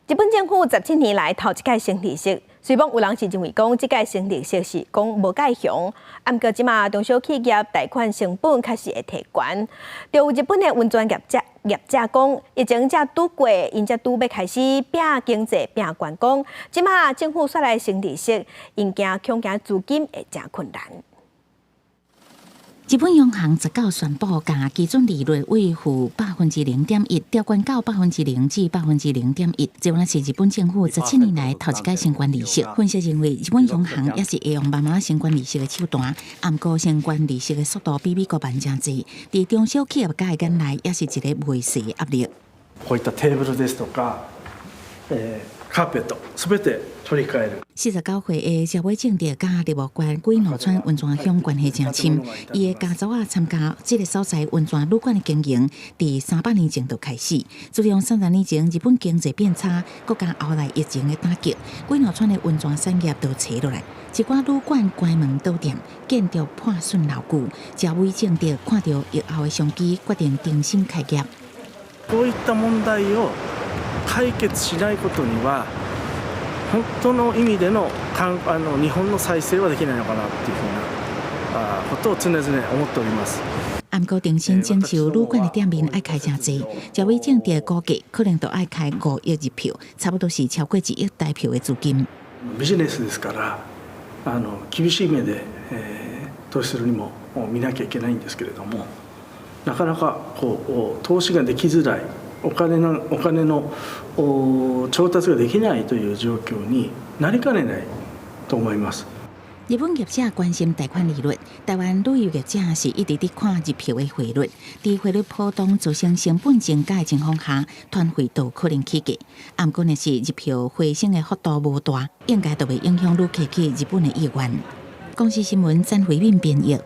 日本政府17年来头一届升利息，虽讲有人是认为讲这届升利息是讲无介雄，不过即马中小企业贷款成本确实会提悬。就有日本的温泉业者讲，疫情才拄过，因才拄要开始拼经济、拼观光，即马政府煞来升利息，因恐惊资金会真困难。日本央行19宣布，将基准利率维护0.1%，调悬到0%至0.1%。这原来是日本政府17年来头一届升关利息。分析认为，日本央行也是会用慢慢升关利息的手段，不过升关利息的速度比美国慢真济，在中小企业界眼内也是一个未遂的压力。こういったテーブルですとか、カーペットすべて取り替える。49岁的社会政治甲立务官龟野川温泉乡关系真深，伊的家族参加这个所在温泉旅馆的经营，在300年前就开始。自从30年前日本经济变差，国家后来疫情的打击，龟野川的温泉产业都垂落来。一寡旅馆关门倒店，建筑破损牢固。社会政治看到疫后的商机，決定重新開業。こういった問題を解決しないことには。本当の意味での日本の再生はできないのかなっていうふうなことを常々思っております。不過重新徵收旅館的店面要開真濟，社會政治估計可能都要開5億日票，差不多是超過1億台票的資金。ビジネスですから厳しい目で、投資するにも見なきゃいけないんですけれども、なかなか投資ができづらい。お金の調達ができないという状況になりかねないと思います。日本业者关心贷款利率，台湾旅游业者是一直在看日票的汇率，在汇率波动造成成本增加的情况下，团费都可能起价。不过呢是日票回升的幅度无大，应该都会影响旅客去日本的意愿。公司新闻詹慧敏编译。